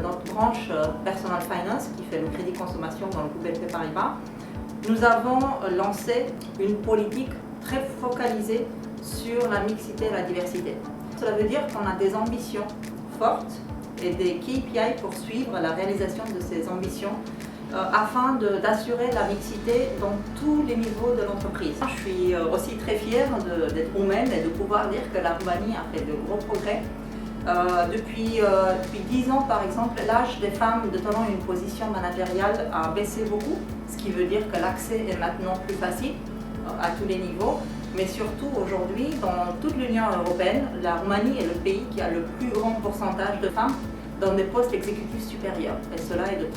notre branche Personal Finance, qui fait le crédit consommation dans le groupe BNP Paribas, nous avons lancé une politique très focalisée sur la mixité et la diversité. Cela veut dire qu'on a des ambitions fortes et des KPI pour suivre la réalisation de ces ambitions afin d'assurer la mixité dans tous les niveaux de l'entreprise. Je suis aussi très fière d'être roumaine et de pouvoir dire que la Roumanie a fait de gros progrès. Depuis 10 ans, par exemple, l'âge des femmes détenant une position managériale a baissé beaucoup, ce qui veut dire que l'accès est maintenant plus facile à tous les niveaux. Mais surtout aujourd'hui, dans toute l'Union européenne, la Roumanie est le pays qui a le plus grand pourcentage de femmes dans des postes exécutifs supérieurs, et cela est de 30%.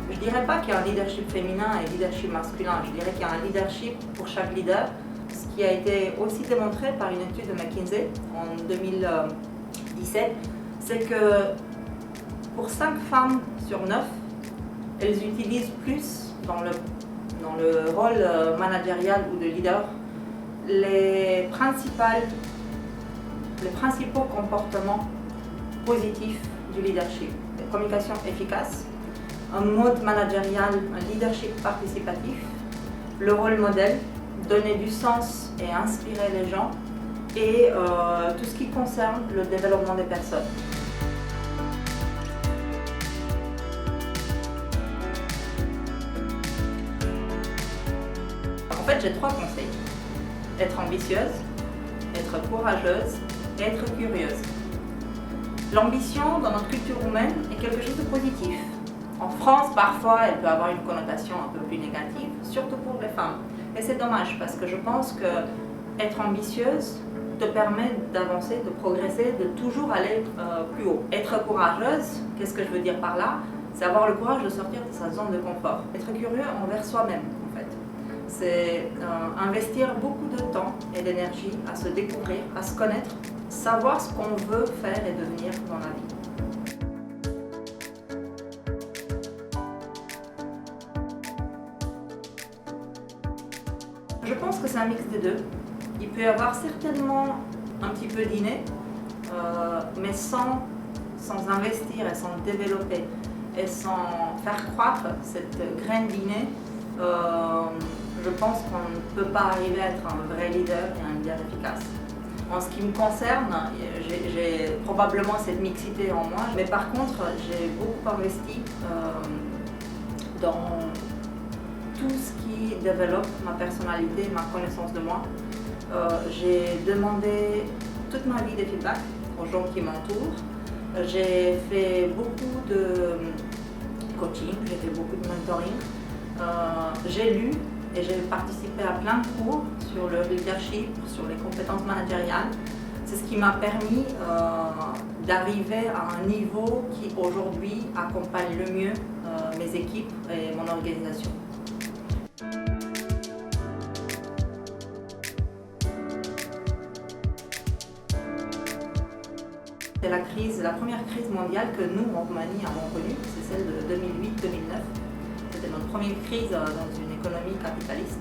Je ne dirais pas qu'il y a un leadership féminin et un leadership masculin, je dirais qu'il y a un leadership pour chaque leader, ce qui a été aussi démontré par une étude de McKinsey en 2017, c'est que pour 5 femmes sur 9, elles utilisent plus dans le rôle managérial ou de leader les principaux comportements positifs du leadership. La communication efficace, un mode managérial, un leadership participatif, le rôle modèle, donner du sens et inspirer les gens, et tout ce qui concerne le développement des personnes. En fait, j'ai 3 conseils. Être ambitieuse, être courageuse et être curieuse. L'ambition dans notre culture roumaine est quelque chose de positif. En France, parfois, elle peut avoir une connotation un peu plus négative, surtout pour les femmes. Et c'est dommage parce que je pense que être ambitieuse te permet d'avancer, de progresser, de toujours aller plus haut. Être courageuse, qu'est-ce que je veux dire par là? C'est avoir le courage de sortir de sa zone de confort. Être curieux envers soi-même, en fait. C'est investir beaucoup de temps et d'énergie à se découvrir, à se connaître, savoir ce qu'on veut faire et devenir dans la vie. Je pense que c'est un mix des deux. Il peut y avoir certainement un petit peu d'inné, mais sans investir et sans développer et sans faire croître cette graine d'inné, je pense qu'on ne peut pas arriver à être un vrai leader et un leader efficace. En ce qui me concerne, j'ai probablement cette mixité en moi, mais par contre, j'ai beaucoup investi dans tout ce qui développe ma personnalité, ma connaissance de moi. J'ai demandé toute ma vie des feedbacks aux gens qui m'entourent. J'ai fait beaucoup de coaching, j'ai fait beaucoup de mentoring. J'ai lu et j'ai participé à plein de cours sur le leadership, sur les compétences managériales. C'est ce qui m'a permis d'arriver à un niveau qui aujourd'hui accompagne le mieux mes équipes et mon organisation. C'est la première crise mondiale que nous, en Roumanie, avons connue, c'est celle de 2008-2009. C'était notre première crise dans une économie capitaliste.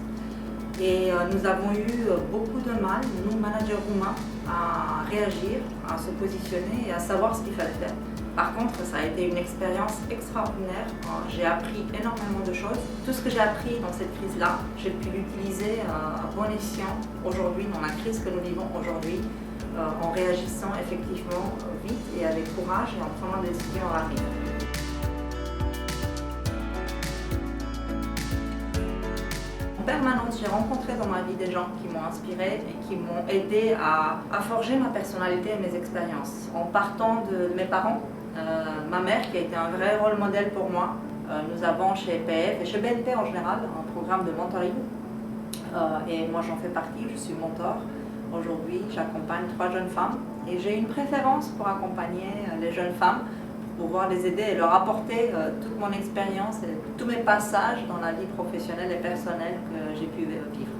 Et nous avons eu beaucoup de mal, nous, managers roumains, à réagir, à se positionner et à savoir ce qu'il fallait faire. Par contre, ça a été une expérience extraordinaire. J'ai appris énormément de choses. Tout ce que j'ai appris dans cette crise-là, j'ai pu l'utiliser à bon escient aujourd'hui, dans la crise que nous vivons aujourd'hui, en réagissant effectivement vite et avec courage et en prenant des décisions rapides. En permanence, j'ai rencontré dans ma vie des gens qui m'ont inspirée et qui m'ont aidé à forger ma personnalité et mes expériences. En partant de mes parents, ma mère qui a été un vrai rôle modèle pour moi. Nous avons chez EPF et chez BNP en général un programme de mentoring et moi j'en fais partie, je suis mentor. Aujourd'hui, j'accompagne 3 jeunes femmes et j'ai une préférence pour accompagner les jeunes femmes, pour pouvoir les aider et leur apporter toute mon expérience et tous mes passages dans la vie professionnelle et personnelle que j'ai pu vivre.